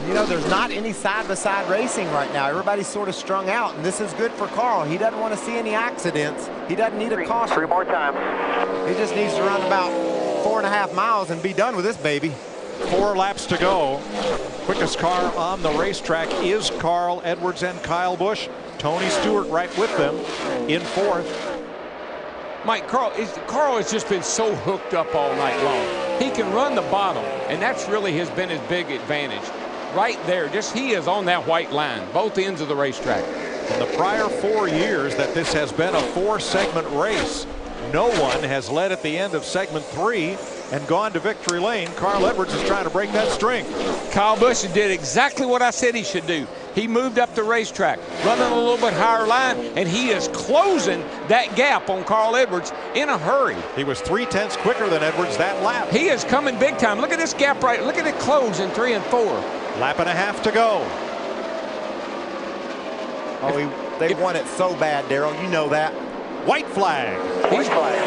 You know, there's not any side-by-side racing right now. Everybody's sort of strung out, and this is good for Carl. He doesn't want to see any accidents. He doesn't need a caution. 3 more times. He just needs to run about 4.5 miles and be done with this baby. 4 laps to go. Quickest car on the racetrack is Carl Edwards and Kyle Busch. Tony Stewart right with them in 4th. Mike, Carl has just been so hooked up all night long. He can run the bottom, and that's really been his big advantage. Right there, he is on that white line, both ends of the racetrack. In the prior 4 years that this has been a 4-segment race, no one has led at the end of segment 3 and gone to victory lane. Carl Edwards is trying to break that string. Kyle Busch did exactly what I said he should do. He moved up the racetrack, running a little bit higher line, and he is closing that gap on Carl Edwards in a hurry. He was 0.3 quicker than Edwards that lap. He is coming big time. Look at this gap right. Look at it close in 3 and 4. Lap and a half to go. Oh, they want it so bad, Darrell. You know that. White flag.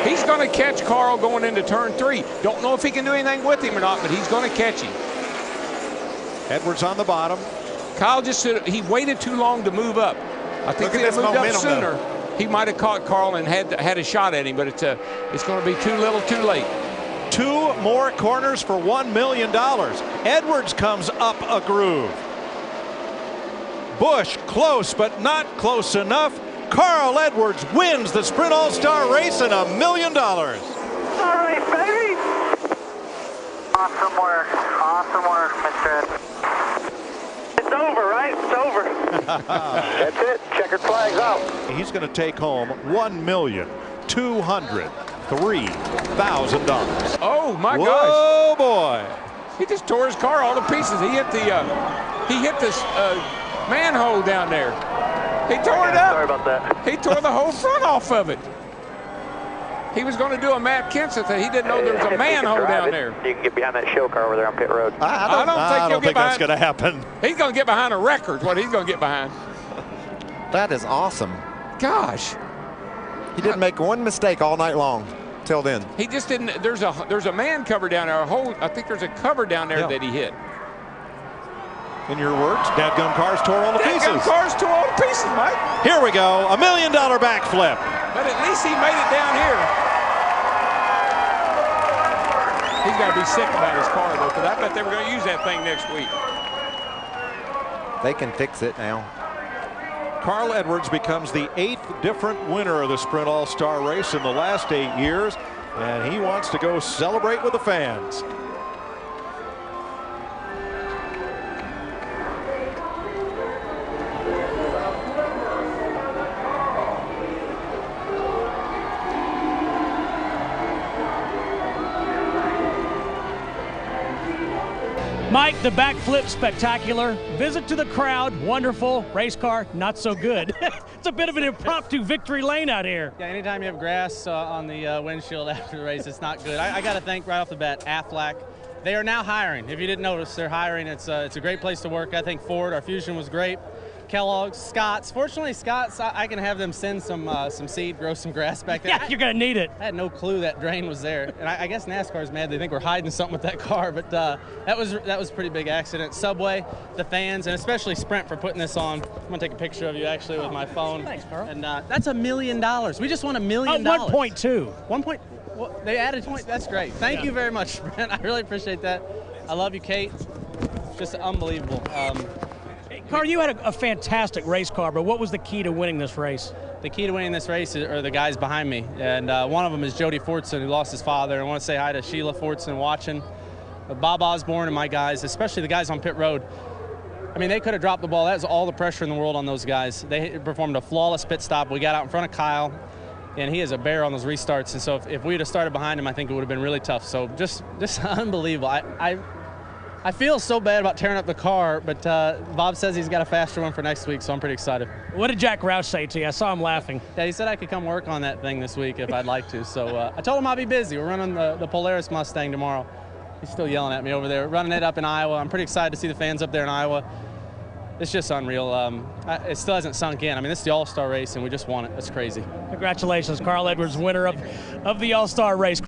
He's going to catch Carl going into turn 3. Don't know if he can do anything with him or not, but he's going to catch him. Edwards on the bottom. Kyle he waited too long to move up. I think if he had moved up sooner, he might have caught Carl and had a shot at him, but it's going to be too little too late. 2 more corners for $1 million. Edwards comes up a groove. Busch close, but not close enough. Carl Edwards wins the Sprint All-Star race and $1 million. All right, baby. Awesome work. Awesome work, Mr. Ed. It's over, right? It's over. That's it. Checkered flag's out. He's going to take home $1,203,000. Oh my gosh! Oh boy! He just tore his car all to pieces. He hit this manhole down there. He tore it up. Sorry about that. He tore the whole front off of it. He was going to do a Matt Kenseth, and he didn't know there was a manhole down there. You can get behind that show car over there on pit road. I don't think that's going to happen. He's going to get behind a record. What he's going to get behind. That is awesome. Gosh. He didn't make one mistake all night long till then. He just didn't. There's a man cover down there. I think there's a cover down there that he hit. In your words, dadgum cars tore all to pieces. Dadgum cars tore all to pieces, Mike. Here we go, $1 million backflip. But at least he made it down here. He's got to be sick about his car, though, because I bet they were going to use that thing next week. They can fix it now. Carl Edwards becomes the 8th different winner of the Sprint All-Star race in the last 8 years, and he wants to go celebrate with the fans. Mike, the backflip spectacular. Visit to the crowd, wonderful. Race car, not so good. It's a bit of an impromptu victory lane out here. Yeah, anytime you have grass on the windshield after the race, it's not good. I got to thank right off the bat Aflac. They are now hiring. If you didn't notice, they're hiring. It's a great place to work. I think Ford, our Fusion was great. Kellogg's, Scott's. Fortunately, Scott's, I can have them send some seed, grow some grass back there. Yeah, you're going to need it. I had no clue that drain was there. And I guess NASCAR's mad. They think we're hiding something with that car. But that was a pretty big accident. Subway, the fans, and especially Sprint for putting this on. I'm going to take a picture of you, actually, with my phone. Thanks, Carl. And that's $1 million. We just won $1 million. 1.2. 1 point. Well, they added point. That's great. Thank you very much, Sprint. I really appreciate that. I love you, Kate. Just unbelievable. Carl, you had a fantastic race car, but what was the key to winning this race? The key to winning this race are the guys behind me, and one of them is Jody Fortson, who lost his father. I want to say hi to Sheila Fortson watching, Bob Osborne and my guys, especially the guys on pit road. I mean, they could have dropped the ball. That was all the pressure in the world on those guys. They performed a flawless pit stop. We got out in front of Kyle, and he is a bear on those restarts. And so if we would have started behind him, I think it would have been really tough. So just unbelievable. I feel so bad about tearing up the car, but Bob says he's got a faster one for next week, so I'm pretty excited. What did Jack Roush say to you? I saw him laughing. Yeah, he said I could come work on that thing this week if I'd like to. So I told him I'll be busy. We're running the Polaris Mustang tomorrow. He's still yelling at me over there. Running it up in Iowa. I'm pretty excited to see the fans up there in Iowa. It's just unreal. It still hasn't sunk in. I mean, this is the All-Star race, and we just won it. That's crazy. Congratulations, Carl Edwards, winner of the All-Star race.